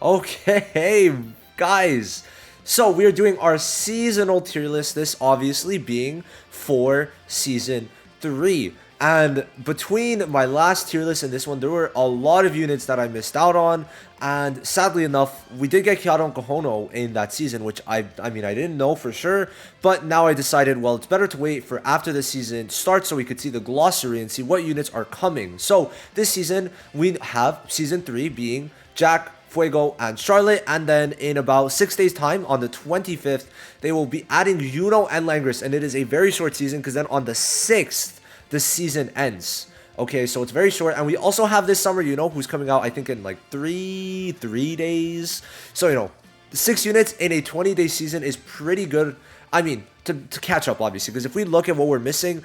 Okay, guys. So we are doing our seasonal tier list. This obviously being for season 3. And between my last tier list and this one, there were a lot of units that I missed out on. And sadly enough, we did get Kiado and Kohono in that season, which I mean, I didn't know for sure. But now I decided, well, it's better to wait for after the season starts so we could see the glossary and see what units are coming. So this season, we have season 3 being Jack, Fuego, and Charlotte, and then in about 6 days time on the 25th they will be adding Yuno and Langris, and it is a very short season because then on the 6th the season ends. Okay, so it's very short, and we also have this summer Yuno who's coming out I think in like three days. So 6 units in a 20-day season is pretty good. I mean, to catch up, obviously, because if we look at what we're missing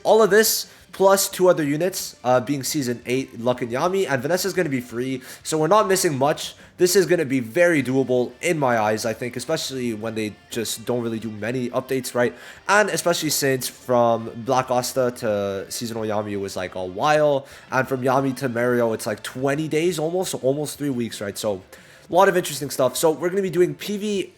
all of this plus 2 other units, being Season 8, Luck and Yami, and Vanessa's going to be free, so we're not missing much. This is going to be very doable in my eyes, I think, especially when they just don't really do many updates, right? And especially since from Black Asta to Seasonal Yami, it was like a while, and from Yami to Mario, it's like 20 days almost, so almost 3 weeks, right? So a lot of interesting stuff. So we're going to be doing PvP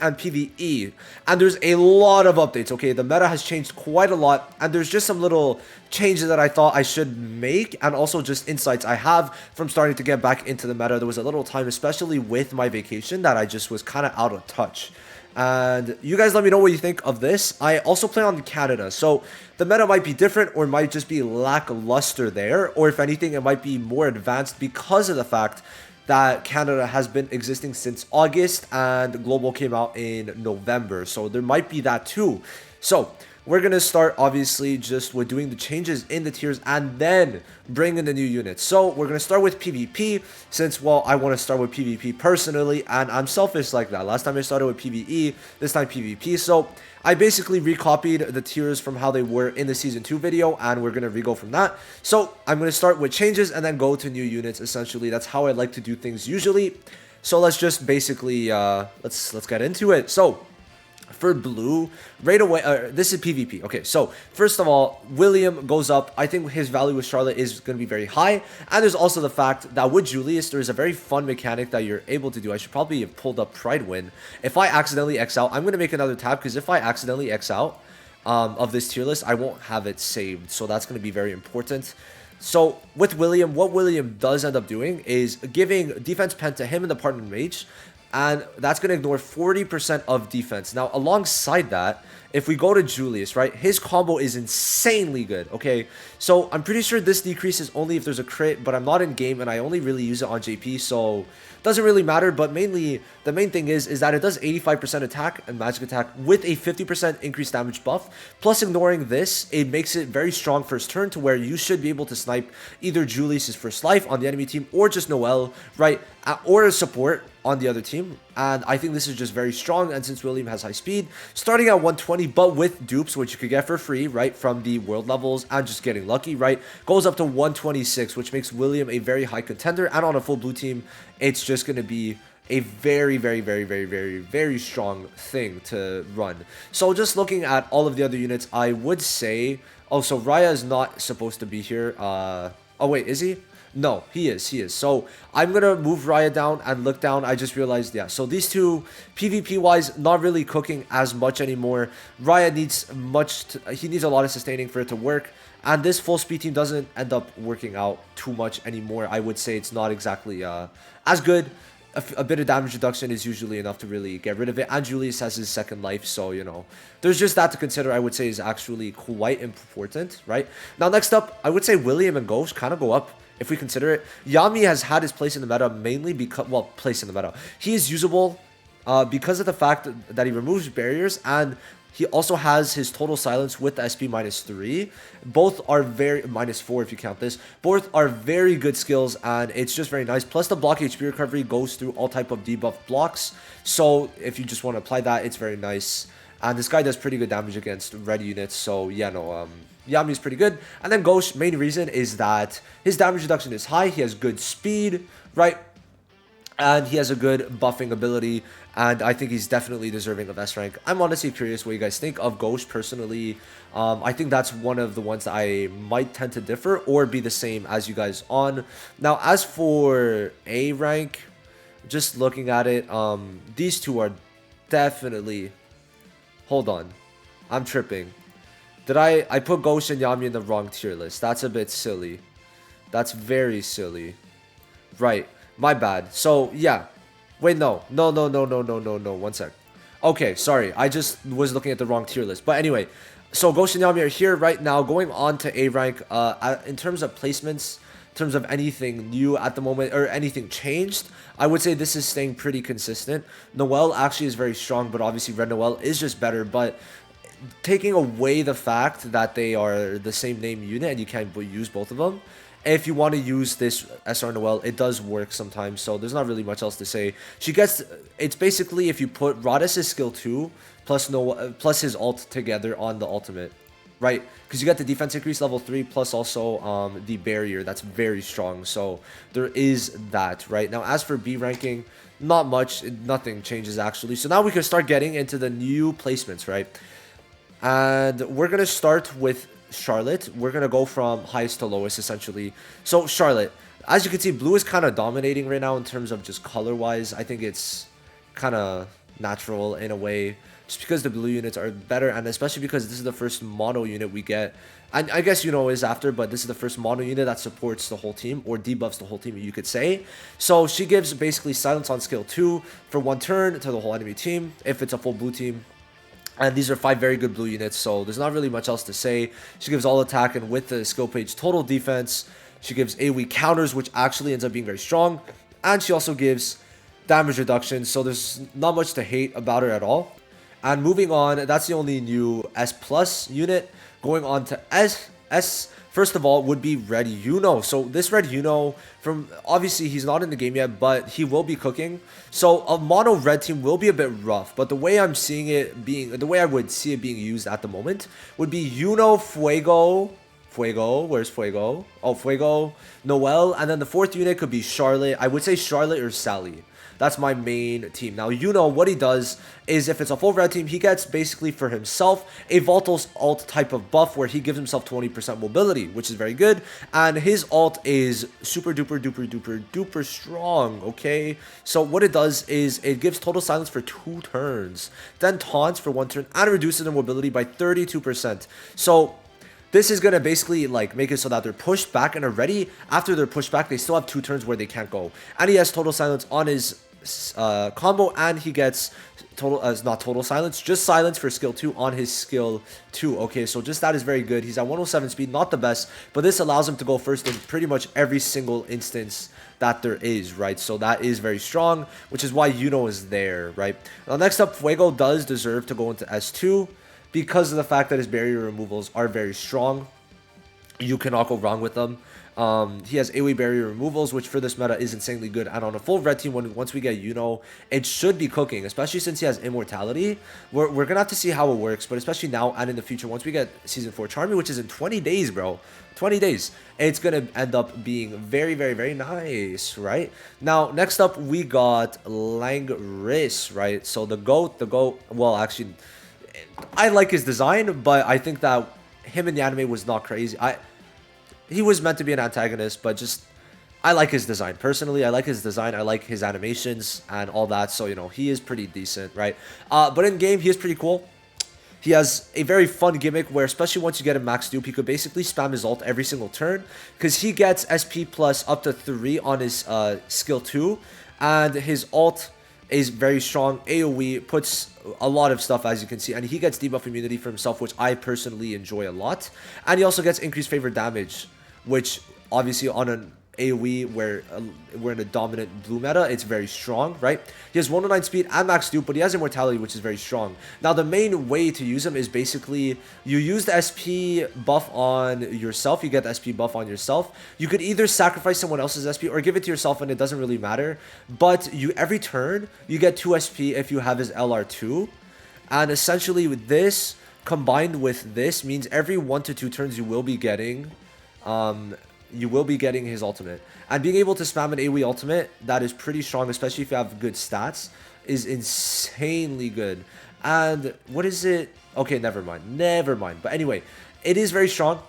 and PvE, and there's a lot of updates. Okay, the meta has changed quite a lot, and there's just some little changes that I thought I should make, and also just insights I have from starting to get back into the meta. There was a little time, especially with my vacation, that I just was kind of out of touch. And you guys let me know what you think of this. I also play on Canada, so the meta might be different, or might just be lackluster there, or if anything, it might be more advanced because of the fact that Canada has been existing since August and Global came out in November. So there might be that too. So we're going to start obviously just with doing the changes in the tiers and then bring in the new units. So we're going to start with PvP since, well, I want to start with PvP personally, and I'm selfish like that. Last time I started with PvE, this time PvP. So I basically recopied the tiers from how they were in the Season 2 video, and we're going to re-go from that. So I'm going to start with changes and then go to new units, essentially. That's how I like to do things usually. So let's just basically, let's get into it. So for blue, right away, this is PvP. Okay, so first of all, William goes up. I think his value with Charlotte is going to be very high. And there's also the fact that with Julius, there's a very fun mechanic that you're able to do. I should probably have pulled up Pride Win. If I accidentally X out, I'm going to make another tab, because if I accidentally X out of this tier list, I won't have it saved. So that's going to be very important. So with William, what William does end up doing is giving defense pen to him and the partner mage, and that's going to ignore 40% of defense. Now, alongside that, if we go to Julius, right, his combo is insanely good, okay? So I'm pretty sure this decreases only if there's a crit, but I'm not in game, and I only really use it on JP, so doesn't really matter. But mainly, the main thing is that it does 85% attack and magic attack with a 50% increased damage buff. Plus, ignoring this, it makes it very strong first turn to where you should be able to snipe either Julius's first life on the enemy team or just Noelle, right, or a support on the other team. And I think this is just very strong. And since William has high speed, starting at 120 but with dupes, which you could get for free, right, from the world levels and just getting lucky, right, goes up to 126, which makes William a very high contender. And on a full blue team, it's just going to be a very, very, very, very, very, very strong thing to run. So just looking at all of the other units, I would say, oh, so Raya is not supposed to be here. Oh wait, is he? No, he is. So I'm going to move Raya down and look down. I just realized, yeah. So these two, PvP-wise, not really cooking as much anymore. Raya needs he needs a lot of sustaining for it to work. And this full speed team doesn't end up working out too much anymore. I would say it's not exactly as good. A bit of damage reduction is usually enough to really get rid of it. And Julius has his second life, so, there's just that to consider. I would say is actually quite important, right? Now, next up, I would say William and Ghost kind of go up if we consider it. Yami has had his place in the meta mainly because, well, place in the meta. He is usable because of the fact that he removes barriers, and he also has his total silence with the SP -3. Both are very, -4 if you count this. Both are very good skills, and it's just very nice. Plus the block HP recovery goes through all type of debuff blocks. So if you just want to apply that, it's very nice. And this guy does pretty good damage against red units. So yeah, no, Yami is pretty good. And then Ghost, main reason is that his damage reduction is high. He has good speed, right? And he has a good buffing ability, and I think he's definitely deserving of S rank. I'm honestly curious what you guys think of Ghost personally. I think that's one of the ones that I might tend to differ or be the same as you guys on. Now, as for A rank, just looking at it, these two are definitely... Hold on. I'm tripping. I put Ghost and Yami in the wrong tier list. That's a bit silly. That's very silly. Right. My bad. So, yeah. Wait, no. No. One sec. Okay, sorry. I just was looking at the wrong tier list. But anyway, so Ghost and Yami are here right now, going on to A rank. In terms of placements, in terms of anything new at the moment, or anything changed, I would say this is staying pretty consistent. Noelle actually is very strong, but obviously Red Noelle is just better. But taking away the fact that they are the same name unit and you can't use both of them, if you want to use this SR Noelle, it does work sometimes, so there's not really much else to say. It's basically if you put Radis' skill 2 plus his ult together on the ultimate, right? Because you get the defense increase level 3 plus also the barrier, that's very strong, so there is that, right? Now, as for B ranking, not much, nothing changes actually. So now we can start getting into the new placements, right? And we're going to start with Charlotte. We're going to go from highest to lowest, essentially. So, Charlotte, as you can see, blue is kind of dominating right now in terms of just color-wise. I think it's kind of natural in a way, just because the blue units are better, and especially because this is the first mono unit we get. And I guess is after, but this is the first mono unit that supports the whole team, or debuffs the whole team, you could say. So, she gives basically silence on skill 2 for 1 turn to the whole enemy team, if it's a full blue team. And these are 5 very good blue units, so there's not really much else to say. She gives all attack, and with the skill page total defense, she gives AoE counters, which actually ends up being very strong. And she also gives damage reduction, so there's not much to hate about her at all. And moving on, that's the only new S plus unit. Going on to S, first of all, would be Red Yuno. So this Red Yuno, obviously he's not in the game yet, but he will be cooking. So a mono red team will be a bit rough, but the way I'm seeing it the way I would see it being used at the moment would be Yuno, Fuego, where's Fuego? Oh, Fuego, Noelle, and then the 4th unit could be Charlotte. I would say Charlotte or Sally. That's my main team. Now, what he does is if it's a full red team, he gets basically for himself a Voltos ult type of buff where he gives himself 20% mobility, which is very good. And his ult is super duper strong, okay? So what it does is it gives total silence for 2 turns, then taunts for 1 turn, and reduces their mobility by 32%. So this is going to basically make it so that they're pushed back and already after they're pushed back, they still have 2 turns where they can't go. And he has total silence on his combo, and he gets not total silence, just silence for skill 2 on his skill 2. Okay, so just that is very good. He's at 107 speed, not the best, but this allows him to go first in pretty much every single instance that there is, right? So that is very strong, which is why Yuno is there, right? Now, next up, Fuego does deserve to go into S2 because of the fact that his barrier removals are very strong. You cannot go wrong with them. He has AoE barrier removals, which for this meta is insanely good. And on a full red team, once we get it should be cooking, especially since he has immortality. We're going to have to see how it works, but especially now and in the future, once we get Season 4 Charmy, which is in 20 days, bro. 20 days. It's going to end up being very, very, very nice, right? Now, next up, we got Langris, right? So the GOAT, well, actually, I like his design, but I think that him in the anime was not crazy. He was meant to be an antagonist, but just I like his design. Personally, I like his design. I like his animations and all that. So, he is pretty decent, right? But in game, he is pretty cool. He has a very fun gimmick where, especially once you get him max dupe, he could basically spam his ult every single turn because he gets SP plus up to 3 on his skill 2, and his ult is very strong. AoE puts a lot of stuff, as you can see, and he gets debuff immunity for himself, which I personally enjoy a lot. And he also gets increased favor damage, which obviously on an AoE where we're in a dominant blue meta, it's very strong, right? He has 109 speed and max dupe, but he has immortality, which is very strong. Now, the main way to use him is basically you use the SP buff on yourself. You get the SP buff on yourself. You could either sacrifice someone else's SP or give it to yourself, and it doesn't really matter. But every turn, you get 2 SP if you have his LR2. And essentially, with this, combined with this, means every 1 to 2 turns you will be getting his ultimate. And being able to spam an AoE ultimate that is pretty strong, especially if you have good stats, is insanely good. And what is it? Okay, never mind. But anyway, it is very strong.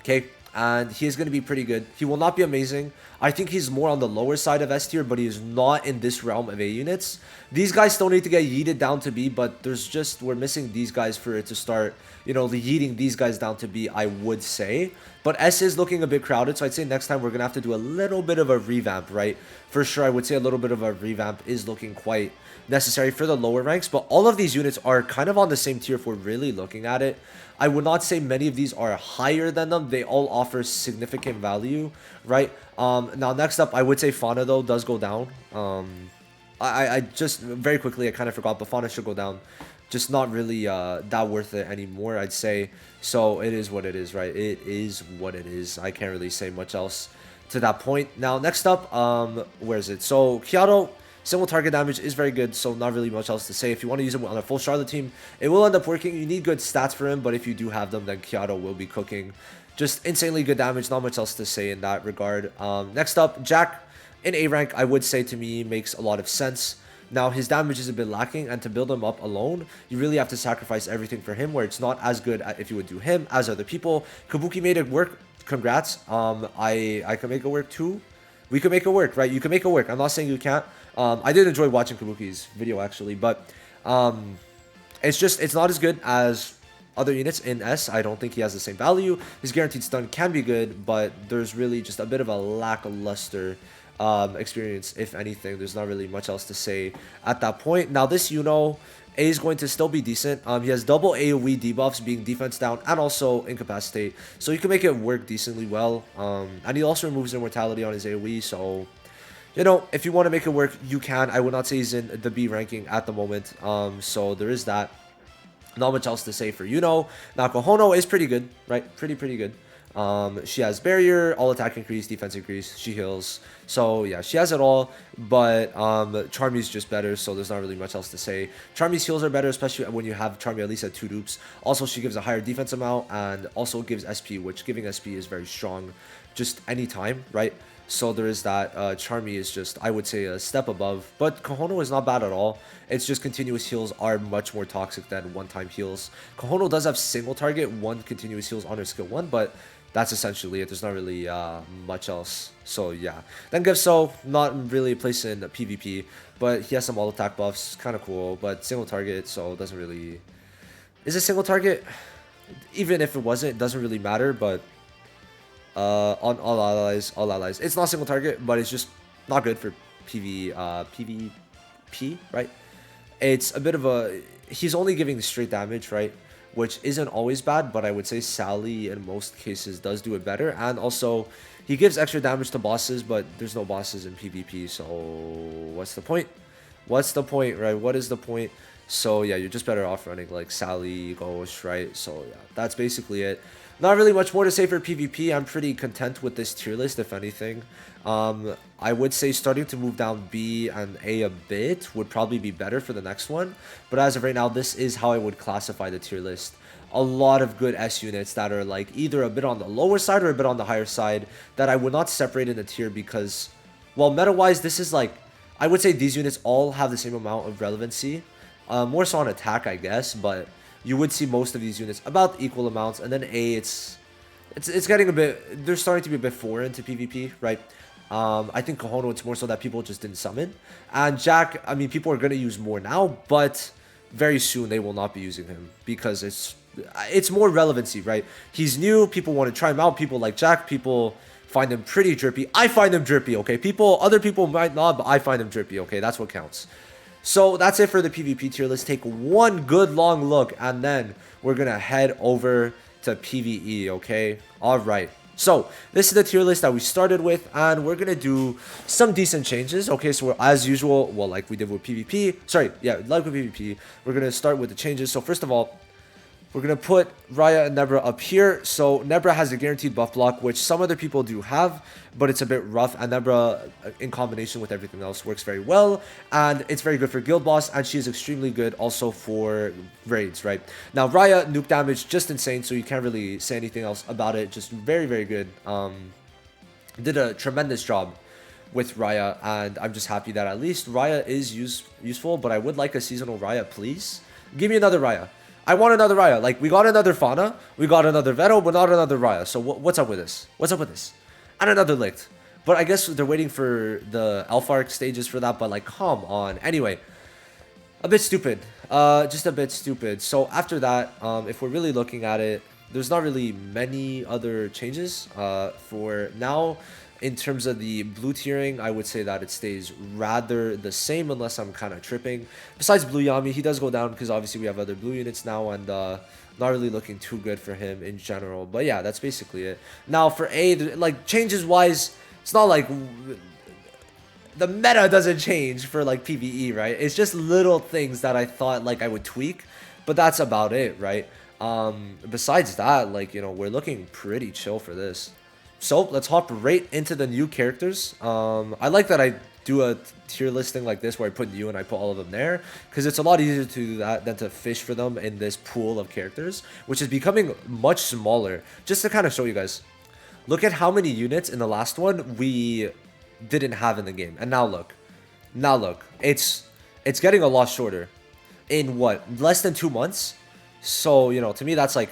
Okay, and he is going to be pretty good. He will not be amazing. I think he's more on the lower side of S tier, but he is not in this realm of A units. These guys still need to get yeeted down to B, but we're missing these guys for it to start, you know, yeeting these guys down to B, I would say. But S is looking a bit crowded, so I'd say next time we're going to have to do a little bit of a revamp, right? For sure, I would say a little bit of a revamp is looking quite necessary for the lower ranks, but all of these units are kind of on the same tier if we're really looking at it. I would not say many of these are higher than them. They all offer significant value, right? Now, next up, I would say Fauna, though, does go down. I just, very quickly, I kind of forgot, but Fauna should go down. Just not really that worth it anymore, I'd say. So, it is what it is, right? It is what it is. I can't really say much else to that point. Now, next up, where is it? So, Kyoto, single target damage is very good, so not really much else to say. If you want to use him on a full Charlotte team, it will end up working. You need good stats for him, but if you do have them, then Kyoto will be cooking. Just insanely good damage, not much else to say in that regard. Next up, Jack in A rank, I would say to me, makes a lot of sense. Now, his damage is a bit lacking, and to build him up alone, you really have to sacrifice everything for him, where it's not as good if you would do him as other people. Kabuki made it work. Congrats. I can make it work too. We can make it work, right? You can make it work. I'm not saying you can't. I did enjoy watching Kabuki's video, actually, but it's not as good as other units in S. I don't think he has the same value. His guaranteed stun can be good, but there's really just a bit of a lackluster experience, if anything. There's not really much else to say at that point. Now, this A is going to still be decent. He has double AoE debuffs, being defense down and also incapacitate, so you can make it work decently well. And he also removes immortality on his AoE, so you know, if you want to make it work, you can. I would not say he's in the B ranking at the moment, so there is that. Not much else to say for Now, Kohono is pretty good, right? Pretty good. She has barrier, all attack increase, defense increase, she heals. So yeah, she has it all, but Charmy's just better, so there's not really much else to say. Charmy's heals are better, especially when you have Charmy at least at 2 dupes. Also, she gives a higher defense amount and also gives SP, which giving SP is very strong just anytime, right? So there is that. Charmy is just, I would say, a step above. But Kohono is not bad at all. It's just continuous heals are much more toxic than one-time heals. Kohono does have single target, 1 continuous heals on her skill 1, but that's essentially it. There's not really much else. So yeah. Then Gifso, not really a place in PvP, but he has some all attack buffs. Kind of cool, but single target, so it doesn't really... Is it single target? Even if it wasn't, it doesn't really matter, but... on all allies, it's not single target, but it's just not good for PvP, right? It's a bit of a, he's only giving straight damage, right? Which isn't always bad, but I would say Sally in most cases does do it better. And also, he gives extra damage to bosses, but there's no bosses in PvP, so what's the point? What's the point, right? What is the point? So yeah, you're just better off running like Sally, Ghost, right? So yeah, that's basically it. Not really much more to say for PvP. I'm pretty content with this tier list, if anything. I would say starting to move down B and A a bit would probably be better for the next one. But as of right now, this is how I would classify the tier list. A lot of good S units that are like either a bit on the lower side or a bit on the higher side that I would not separate in the tier because, well, meta-wise, this is like, I would say these units all have the same amount of relevancy. More so on attack, I guess, but you would see most of these units about equal amounts. And then A, it's getting a bit, they're starting to be a bit foreign to PvP, right? I think Kohono, it's more so that people just didn't summon. And Jack, I mean, people are going to use more now, but very soon they will not be using him because it's more relevancy, right? He's new, people want to try him out, people like Jack, people find him pretty drippy. I find him drippy, okay? Other people might not, but I find him drippy, okay? That's what counts. So that's it for the PvP tier. Let's take one good long look, and then we're going to head over to PvE, okay? All right. So this is the tier list that we started with, and we're going to do some decent changes, okay? So we're, as usual, well, like we did with PvP, like with PvP, we're going to start with the changes. So first of all, we're going to put Raya and Nebra up here. So Nebra has a guaranteed buff block, which some other people do have, but it's a bit rough. And Nebra, in combination with everything else, works very well. And it's very good for Guild Boss, and she's extremely good also for raids, right? Now, Raya, nuke damage, just insane, so you can't really say anything else about it. Just very, very good. Did a tremendous job with Raya, and I'm just happy that at least Raya is useful, but I would like a seasonal Raya, please. Give me another Raya. I want another Raya. Like, we got another Fauna, we got another Veto, but not another Raya. So what's up with this? What's up with this? And another Licht. But I guess they're waiting for the Alpha Arc stages for that, but like, come on. Anyway, a bit stupid. Just a bit stupid. So after that, if we're really looking at it, there's not really many other changes. For now, in terms of the blue tiering, I would say that it stays rather the same unless I'm kind of tripping. Besides Blue Yami, he does go down because obviously we have other blue units now, and not really looking too good for him in general. But yeah, that's basically it. Now for A, like changes wise, it's not like the meta doesn't change for like PVE, right? It's just little things that I thought like I would tweak, but that's about it, right? Besides that, like, you know, we're looking pretty chill for this. So let's hop right into the new characters. I like that I do a tier listing like this where I put new and I put all of them there, because it's a lot easier to do that than to fish for them in this pool of characters, which is becoming much smaller. Just to kind of show you guys, look at how many units in the last one we didn't have in the game, and now look, it's getting a lot shorter in what, less than 2 months. So, you know, to me that's like,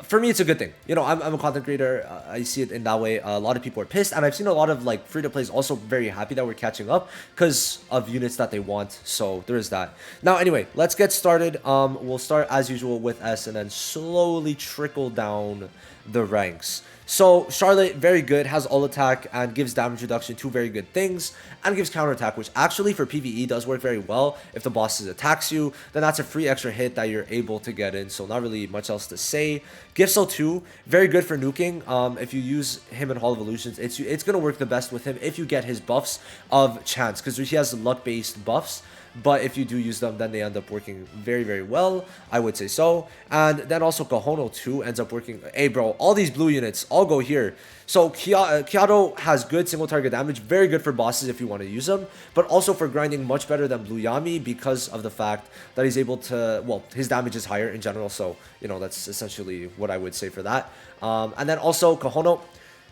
for me, it's a good thing. You know, I'm a content creator. I see it in that way. A lot of people are pissed, and I've seen a lot of like free-to-plays also very happy that we're catching up because of units that they want. So there is that. Now, anyway, let's get started. We'll start as usual with S and then slowly trickle down the ranks. So Charlotte, very good, has all attack and gives damage reduction, two very good things, and gives counter attack, which actually for PvE does work very well. If the boss attacks you, then that's a free extra hit that you're able to get in, so not really much else to say. Gifso 2, very good for nuking. If you use him in Hall of Illusions, it's going to work the best with him if you get his buffs of chance, because he has luck-based buffs. But if you do use them, then they end up working very, very well. I would say so. And then also Kahono 2 ends up working. Hey, bro, all these blue units all go here. So Kyoto has good single target damage. Very good for bosses if you want to use them. But also for grinding, much better than Blue Yami because of the fact that he's able to... Well, his damage is higher in general. So, you know, that's essentially what I would say for that. And then also Kahono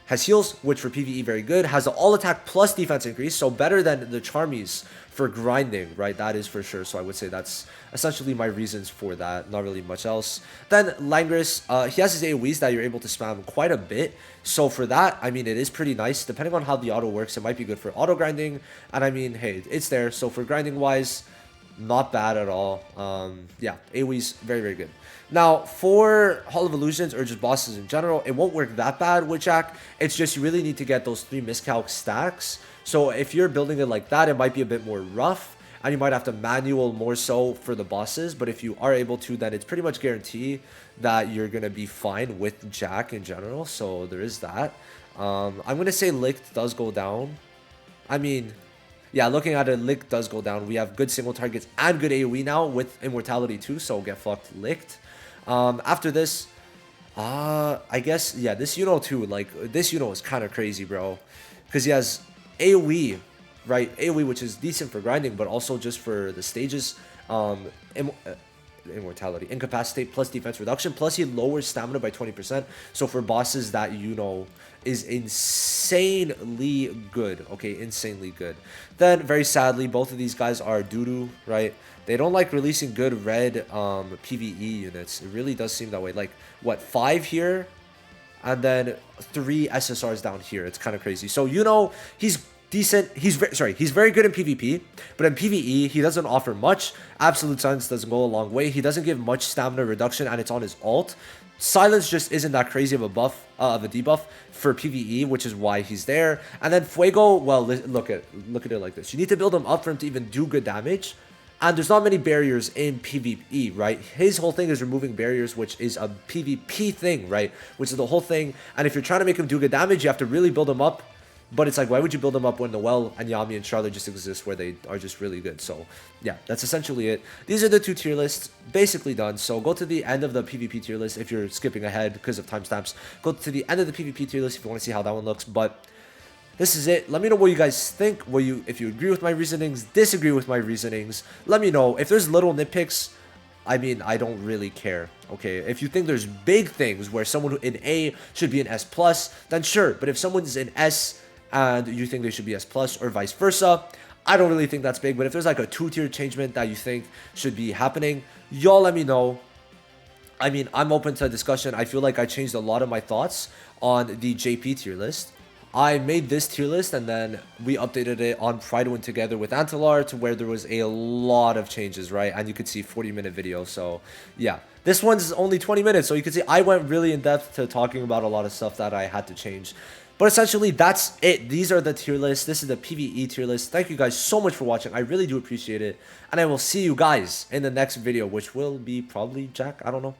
has heals, which for PvE very good. Has the all attack plus defense increase, so better than the Charmies for grinding, right? That is for sure. So I would say that's essentially my reasons for that. Not really much else. Then Langris, he has his AoEs that you're able to spam quite a bit. So for that, I mean, it is pretty nice. Depending on how the auto works, it might be good for auto grinding. And I mean, hey, it's there. So for grinding wise, not bad at all. Yeah, AoEs, very, very good. Now, for Hall of Illusions or just bosses in general, it won't work that bad with Jack. It's just you really need to get those 3 miscalc stacks. So if you're building it like that, it might be a bit more rough, and you might have to manual more so for the bosses. But if you are able to, then it's pretty much guaranteed that you're going to be fine with Jack in general. So there is that. I'm going to say Licht does go down. I mean... yeah, looking at it, Licht does go down. We have good single targets and good AoE now with Immortality too, so get fucked, Licht. After this, I guess, yeah, this Yuno too, like, this Yuno is kind of crazy, bro. Because he has AoE, right? AoE, which is decent for grinding, but also just for the stages. Immortality, Incapacitate plus defense reduction, plus he lowers stamina by 20%. So for bosses, that Yuno is insanely good. Okay, insanely good. Then, very sadly, both of these guys are doo-doo, right? They don't like releasing good red PvE units. It really does seem that way. Like, what, 5 here? And then 3 SSRs down here. It's kind of crazy. So, Yuno, he's decent. He's very good in PvP, but in PvE, he doesn't offer much. Absolute Silence doesn't go a long way. He doesn't give much stamina reduction, and it's on his ult. Silence just isn't that crazy of a buff, of a debuff for PvE, which is why he's there. And then Fuego, well, look at it like this. You need to build him up for him to even do good damage. And there's not many barriers in PvE, right? His whole thing is removing barriers, which is a PvP thing, right? Which is the whole thing. And if you're trying to make him do good damage, you have to really build him up. But it's like, why would you build them up when Noelle and Yami and Charlotte just exist where they are just really good? So, yeah, that's essentially it. These are the 2 tier lists, basically done. So, go to the end of the PvP tier list if you're skipping ahead because of timestamps. Go to the end of the PvP tier list if you want to see how that one looks. But this is it. Let me know what you guys think. If you agree with my reasonings, disagree with my reasonings. Let me know. If there's little nitpicks, I mean, I don't really care, okay? If you think there's big things where someone in A should be an S+, then sure. But if someone's in S and you think they should be S+ or vice versa, I don't really think that's big. But if there's like a 2-tier changement that you think should be happening, y'all let me know. I mean, I'm open to discussion. I feel like I changed a lot of my thoughts on the JP tier list. I made this tier list and then we updated it on Pride Win together with Antelar to where there was a lot of changes, right? And you could see 40-minute video. So yeah, this one's only 20 minutes. So you can see I went really in depth to talking about a lot of stuff that I had to change. But essentially, that's it. These are the tier lists. This is the PVE tier list. Thank you guys so much for watching. I really do appreciate it. And I will see you guys in the next video, which will be probably Jack. I don't know.